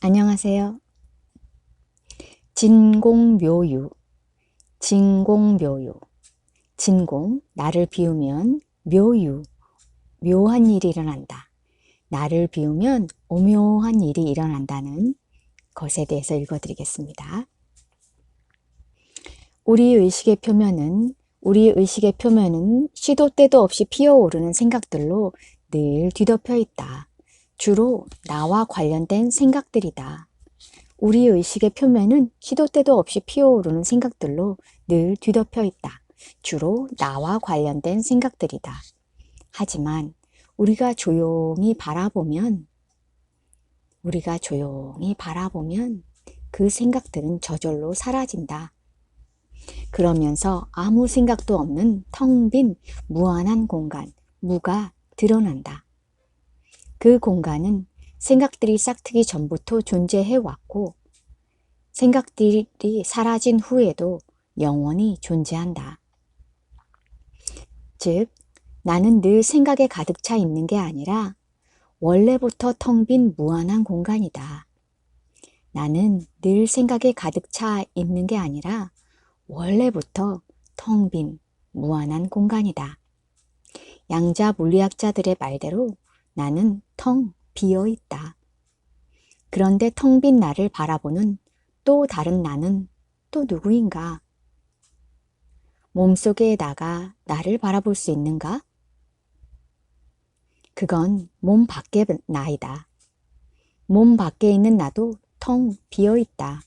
안녕하세요. 진공묘유, 진공묘유, 진공, 나를 비우면 묘유, 묘한 일이 일어난다. 나를 비우면 오묘한 일이 일어난다는 것에 대해서 읽어드리겠습니다. 우리 의식의 표면은 시도 때도 없이 피어오르는 생각들로 늘 뒤덮여 있다. 주로 나와 관련된 생각들이다. 우리 의식의 표면은 시도 때도 없이 피어오르는 생각들로 늘 뒤덮여 있다. 주로 나와 관련된 생각들이다. 하지만 우리가 조용히 바라보면 그 생각들은 저절로 사라진다. 그러면서 아무 생각도 없는 텅 빈 무한한 공간, 무가 드러난다. 그 공간은 생각들이 싹트기 전부터 존재해 왔고 생각들이 사라진 후에도 영원히 존재한다. 즉, 나는 늘 생각에 가득 차 있는 게 아니라 원래부터 텅 빈 무한한 공간이다. 나는 늘 생각에 가득 차 있는 게 아니라 원래부터 텅 빈 무한한 공간이다. 양자 물리학자들의 말대로 나는 텅 비어 있다. 그런데 텅 빈 나를 바라보는 또 다른 나는 또 누구인가? 몸속에 나가 나를 바라볼 수 있는가? 그건 몸 밖의 나이다. 몸 밖에 있는 나도 텅 비어 있다.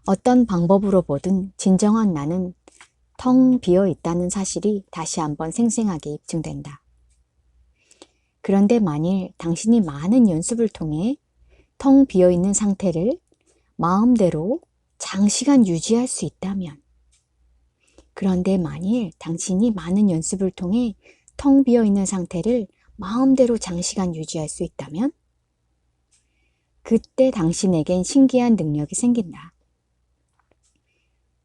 어떤 방법으로 보든 진정한 나는 텅 비어 있다는 사실이 다시 한번 생생하게 입증된다. 그런데 만일 당신이 많은 연습을 통해 텅 비어 있는 상태를 마음대로 장시간 유지할 수 있다면, 그런데 만일 당신이 많은 연습을 통해 텅 비어 있는 상태를 마음대로 장시간 유지할 수 있다면, 그때 당신에겐 신기한 능력이 생긴다.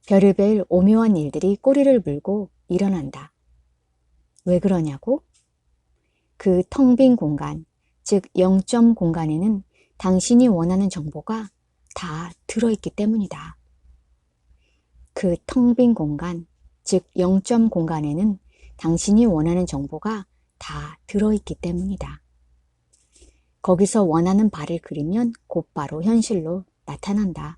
별의별 오묘한 일들이 꼬리를 물고 일어난다. 왜 그러냐고? 그 텅 빈 공간, 즉 0점 공간에는 당신이 원하는 정보가 다 들어있기 때문이다. 그 텅 빈 공간, 즉 0점 공간에는 당신이 원하는 정보가 다 들어있기 때문이다. 거기서 원하는 바를 그리면 곧바로 현실로 나타난다.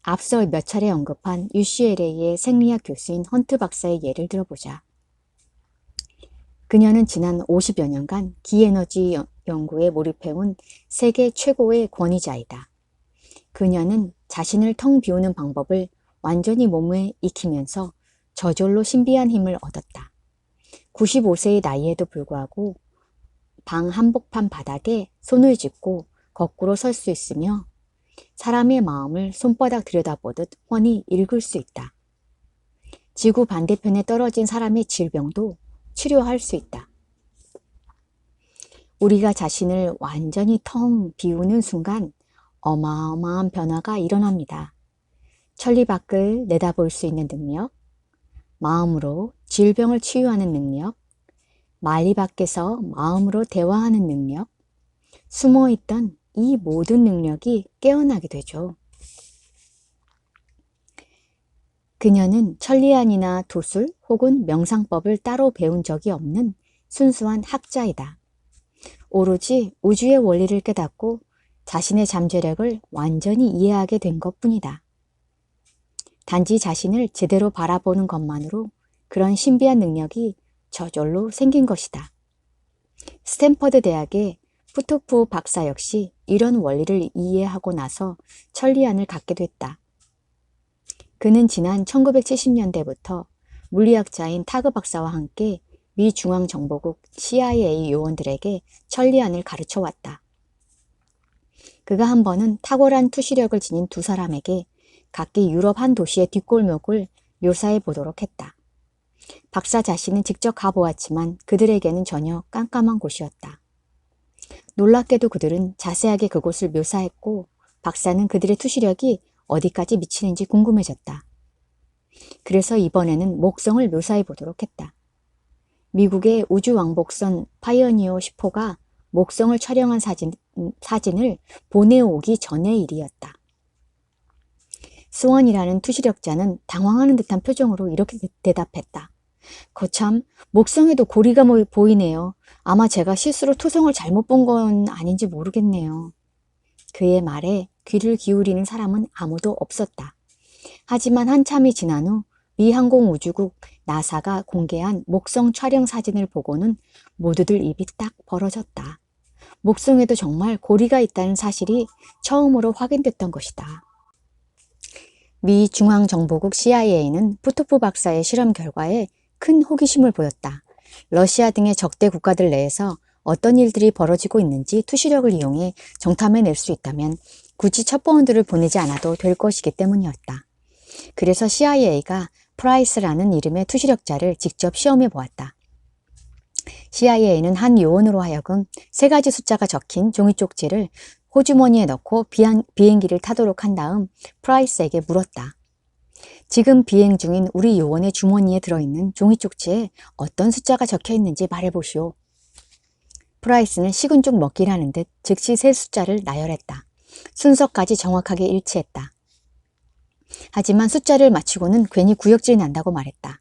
앞서 몇 차례 언급한 UCLA의 생리학 교수인 헌트 박사의 예를 들어보자. 그녀는 지난 50여 년간 기에너지 연구에 몰입해온 세계 최고의 권위자이다. 그녀는 자신을 텅 비우는 방법을 완전히 몸에 익히면서 저절로 신비한 힘을 얻었다. 95세의 나이에도 불구하고 방 한복판 바닥에 손을 짚고 거꾸로 설 수 있으며 사람의 마음을 손바닥 들여다보듯 훤히 읽을 수 있다. 지구 반대편에 떨어진 사람의 질병도 치료할 수 있다. 우리가 자신을 완전히 텅 비우는 순간 어마어마한 변화가 일어납니다. 천리 밖을 내다볼 수 있는 능력, 마음으로 질병을 치유하는 능력, 만리 밖에서 마음으로 대화하는 능력, 숨어있던 이 모든 능력이 깨어나게 되죠. 그녀는 천리안이나 도술 혹은 명상법을 따로 배운 적이 없는 순수한 학자이다. 오로지 우주의 원리를 깨닫고 자신의 잠재력을 완전히 이해하게 된 것뿐이다. 단지 자신을 제대로 바라보는 것만으로 그런 신비한 능력이 저절로 생긴 것이다. 스탠퍼드 대학의 푸토프 박사 역시 이런 원리를 이해하고 나서 천리안을 갖게 됐다. 그는 지난 1970년대부터 물리학자인 타그 박사와 함께 미 중앙정보국 CIA 요원들에게 천리안을 가르쳐 왔다. 그가 한 번은 탁월한 투시력을 지닌 두 사람에게 각기 유럽 한 도시의 뒷골목을 묘사해 보도록 했다. 박사 자신은 직접 가보았지만 그들에게는 전혀 깜깜한 곳이었다. 놀랍게도 그들은 자세하게 그곳을 묘사했고 박사는 그들의 투시력이 어디까지 미치는지 궁금해졌다. 그래서 이번에는 목성을 묘사해 보도록 했다. 미국의 우주왕복선 파이어니어 10호가 목성을 촬영한 사진을 보내오기 전의 일이었다. 스원이라는 투시력자는 당황하는 듯한 표정으로 이렇게 대답했다. 거참, 목성에도 고리가 보이네요. 아마 제가 실수로 토성을 잘못 본 건 아닌지 모르겠네요. 그의 말에 귀를 기울이는 사람은 아무도 없었다. 하지만 한참이 지난 후 미 항공우주국 나사가 공개한 목성 촬영 사진을 보고는 모두들 입이 딱 벌어졌다. 목성에도 정말 고리가 있다는 사실이 처음으로 확인됐던 것이다. 미 중앙정보국 CIA는 푸토프 박사의 실험 결과에 큰 호기심을 보였다. 러시아 등의 적대 국가들 내에서 어떤 일들이 벌어지고 있는지 투시력을 이용해 정탐해낼 수 있다면 굳이 첩보원들을 보내지 않아도 될 것이기 때문이었다. 그래서 CIA가 프라이스라는 이름의 투시력자를 직접 시험해 보았다. CIA는 한 요원으로 하여금 3가지 숫자가 적힌 종이 쪽지를 호주머니에 넣고 비행기를 타도록 한 다음 프라이스에게 물었다. 지금 비행 중인 우리 요원의 주머니에 들어있는 종이 쪽지에 어떤 숫자가 적혀 있는지 말해보시오. 프라이스는 식은 죽 먹기라는 듯 즉시 3숫자를 나열했다. 순서까지 정확하게 일치했다. 하지만 숫자를 맞추고는 괜히 구역질이 난다고 말했다.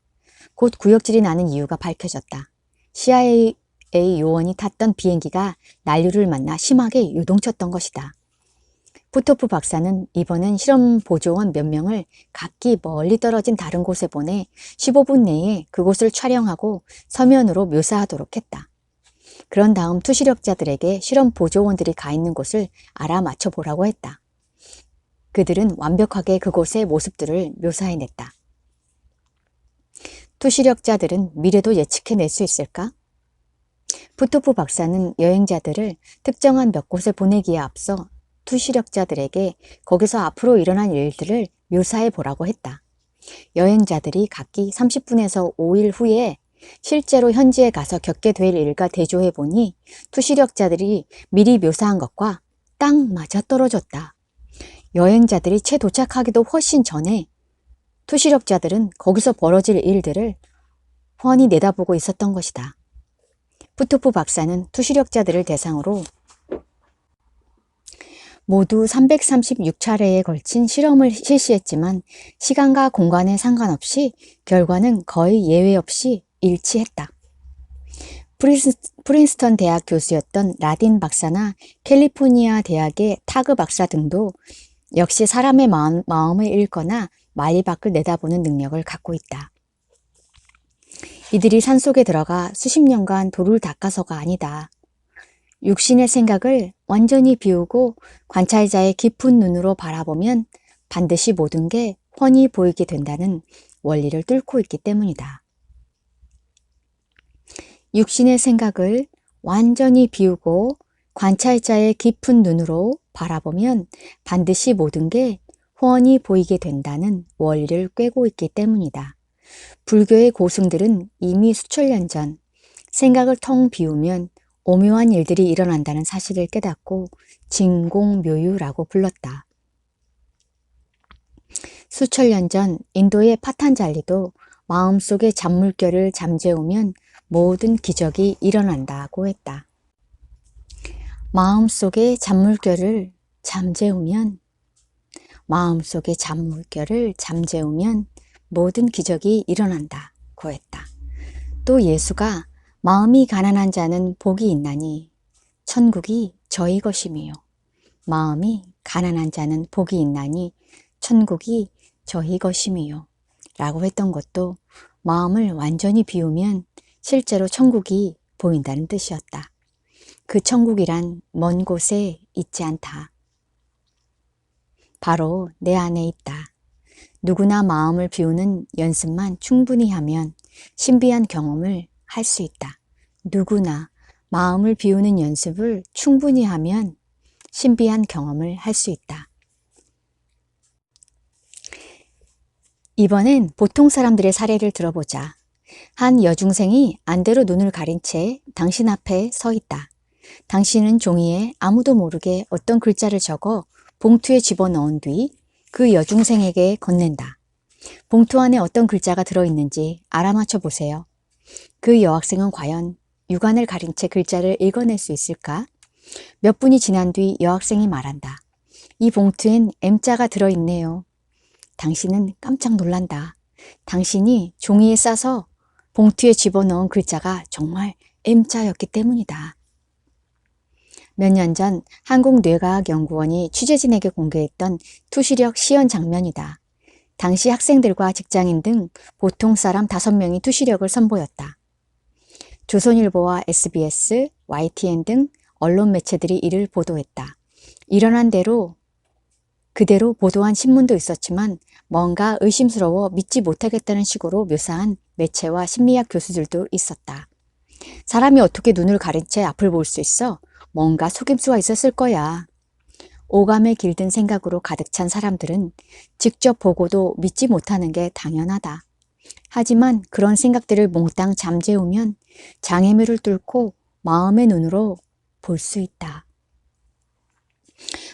곧 구역질이 나는 이유가 밝혀졌다. CIA 요원이 탔던 비행기가 난류를 만나 심하게 요동쳤던 것이다. 푸토프 박사는 이번엔 실험 보조원 몇 명을 각기 멀리 떨어진 다른 곳에 보내 15분 내에 그곳을 촬영하고 서면으로 묘사하도록 했다. 그런 다음 투시력자들에게 실험 보조원들이 가 있는 곳을 알아맞혀 보라고 했다. 그들은 완벽하게 그곳의 모습들을 묘사해냈다. 투시력자들은 미래도 예측해낼 수 있을까? 푸토프 박사는 여행자들을 특정한 몇 곳에 보내기에 앞서 투시력자들에게 거기서 앞으로 일어난 일들을 묘사해 보라고 했다. 여행자들이 각기 30분에서 5일 후에 실제로 현지에 가서 겪게 될 일과 대조해 보니 투시력자들이 미리 묘사한 것과 딱 맞아떨어졌다. 여행자들이 채 도착하기도 훨씬 전에 투시력자들은 거기서 벌어질 일들을 훤히 내다보고 있었던 것이다. 푸토프 박사는 투시력자들을 대상으로 모두 336차례에 걸친 실험을 실시했지만 시간과 공간에 상관없이 결과는 거의 예외 없이 일치했다. 프린스턴 대학 교수였던 라딘 박사나 캘리포니아 대학의 타그 박사 등도 역시 사람의 마음을 읽거나 만리 밖을 내다보는 능력을 갖고 있다. 이들이 산속에 들어가 수십 년간 돌을 닦아서가 아니다. 육신의 생각을 완전히 비우고 관찰자의 깊은 눈으로 바라보면 반드시 모든 게 훤히 보이게 된다는 원리를 뚫고 있기 때문이다. 육신의 생각을 완전히 비우고 관찰자의 깊은 눈으로 바라보면 반드시 모든 게 훤히 보이게 된다는 원리를 꿰고 있기 때문이다. 불교의 고승들은 이미 수천 년 전 생각을 텅 비우면 오묘한 일들이 일어난다는 사실을 깨닫고 진공묘유라고 불렀다. 수천 년 전 인도의 파탄잘리도 마음속의 잔물결을 잠재우면 모든 기적이 일어난다고 했다. 마음속의 잔물결을 잠재우면 모든 기적이 일어난다고 했다. 또 예수가 마음이 가난한 자는 복이 있나니 천국이 저희 것이며 마음이 가난한 자는 복이 있나니 천국이 저희 것이며 라고 했던 것도 마음을 완전히 비우면 실제로 천국이 보인다는 뜻이었다. 그 천국이란 먼 곳에 있지 않다. 바로 내 안에 있다. 누구나 마음을 비우는 연습만 충분히 하면 신비한 경험을 할 수 있다. 누구나 마음을 비우는 연습을 충분히 하면 신비한 경험을 할 수 있다. 이번엔 보통 사람들의 사례를 들어보자. 한 여중생이 안대로 눈을 가린 채 당신 앞에 서 있다. 당신은 종이에 아무도 모르게 어떤 글자를 적어 봉투에 집어넣은 뒤 그 여중생에게 건넨다. 봉투 안에 어떤 글자가 들어있는지 알아맞혀 보세요. 그 여학생은 과연 육안을 가린 채 글자를 읽어낼 수 있을까? 몇 분이 지난 뒤 여학생이 말한다. 이 봉투엔 M자가 들어있네요. 당신은 깜짝 놀란다. 당신이 종이에 싸서 봉투에 집어넣은 글자가 정말 M자였기 때문이다. 몇 년 전 한국뇌과학연구원이 취재진에게 공개했던 투시력 시연 장면이다. 당시 학생들과 직장인 등 보통 사람 5명이 투시력을 선보였다. 조선일보와 SBS, YTN 등 언론 매체들이 이를 보도했다. 일어난 대로 그대로 보도한 신문도 있었지만 뭔가 의심스러워 믿지 못하겠다는 식으로 묘사한 매체와 심리학 교수들도 있었다. 사람이 어떻게 눈을 가린 채 앞을 볼 수 있어? 뭔가 속임수가 있었을 거야. 오감에 길든 생각으로 가득 찬 사람들은 직접 보고도 믿지 못하는 게 당연하다. 하지만 그런 생각들을 몽땅 잠재우면 장애물을 뚫고 마음의 눈으로 볼 수 있다.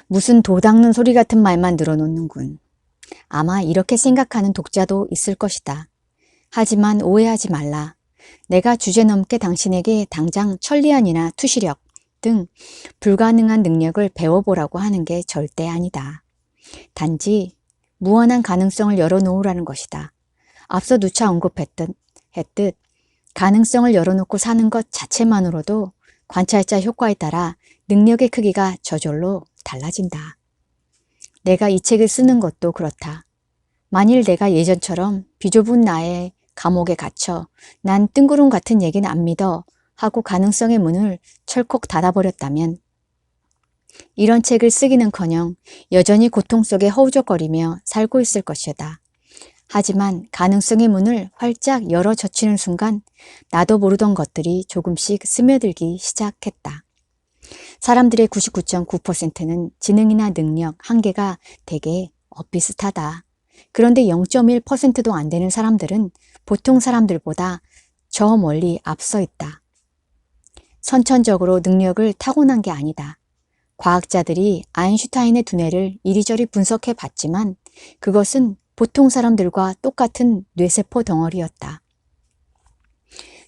무슨 도 닦는 소리 같은 말만 늘어놓는군. 아마 이렇게 생각하는 독자도 있을 것이다. 하지만 오해하지 말라. 내가 주제넘게 당신에게 당장 천리안이나 투시력 등 불가능한 능력을 배워보라고 하는 게 절대 아니다. 단지 무한한 가능성을 열어놓으라는 것이다. 앞서 누차 언급했듯 가능성을 열어놓고 사는 것 자체만으로도 관찰자 효과에 따라 능력의 크기가 저절로 달라진다. 내가 이 책을 쓰는 것도 그렇다. 만일 내가 예전처럼 비좁은 나의 감옥에 갇혀 난 뜬구름 같은 얘기는 안 믿어 하고 가능성의 문을 철컥 닫아버렸다면 이런 책을 쓰기는커녕 여전히 고통 속에 허우적거리며 살고 있을 것이다. 하지만 가능성의 문을 활짝 열어 젖히는 순간 나도 모르던 것들이 조금씩 스며들기 시작했다. 사람들의 99.9%는 지능이나 능력, 한계가 되게 비슷하다. 그런데 0.1%도 안 되는 사람들은 보통 사람들보다 저 멀리 앞서 있다. 선천적으로 능력을 타고난 게 아니다. 과학자들이 아인슈타인의 두뇌를 이리저리 분석해 봤지만 그것은 보통 사람들과 똑같은 뇌세포 덩어리였다.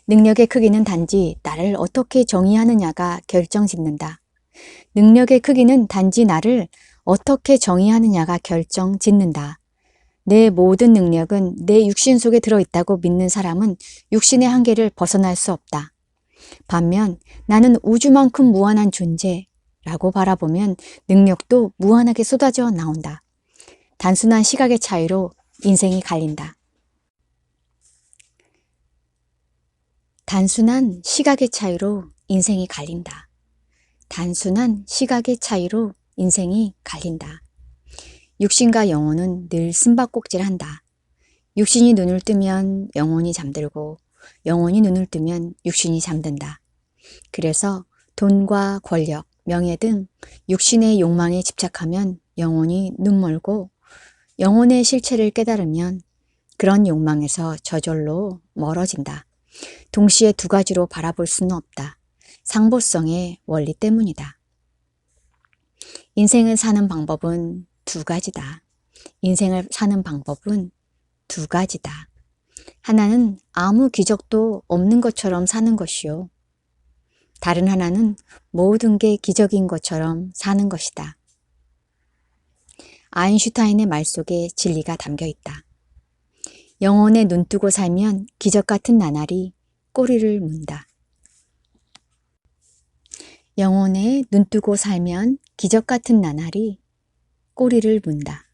능력의 크기는 단지 나를 어떻게 정의하느냐가 결정짓는다. 능력의 크기는 단지 나를 어떻게 정의하느냐가 결정짓는다. 내 모든 능력은 내 육신 속에 들어있다고 믿는 사람은 육신의 한계를 벗어날 수 없다. 반면 나는 우주만큼 무한한 존재라고 바라보면 능력도 무한하게 쏟아져 나온다. 단순한 시각의 차이로 인생이 갈린다. 단순한 시각의 차이로 인생이 갈린다. 단순한 시각의 차이로 인생이 갈린다. 육신과 영혼은 늘 숨바꼭질한다. 육신이 눈을 뜨면 영혼이 잠들고 영혼이 눈을 뜨면 육신이 잠든다. 그래서 돈과 권력, 명예 등 육신의 욕망에 집착하면 영혼이 눈멀고 영혼의 실체를 깨달으면 그런 욕망에서 저절로 멀어진다. 동시에 두 가지로 바라볼 수는 없다. 상보성의 원리 때문이다. 인생을 사는 방법은 두 가지다. 인생을 사는 방법은 두 가지다. 하나는 아무 기적도 없는 것처럼 사는 것이요. 다른 하나는 모든 게 기적인 것처럼 사는 것이다. 아인슈타인의 말 속에 진리가 담겨 있다. 영혼에 눈 뜨고 살면 기적 같은 나날이 꼬리를 문다. 영혼에 눈 뜨고 살면 기적 같은 나날이 꼬리를 문다.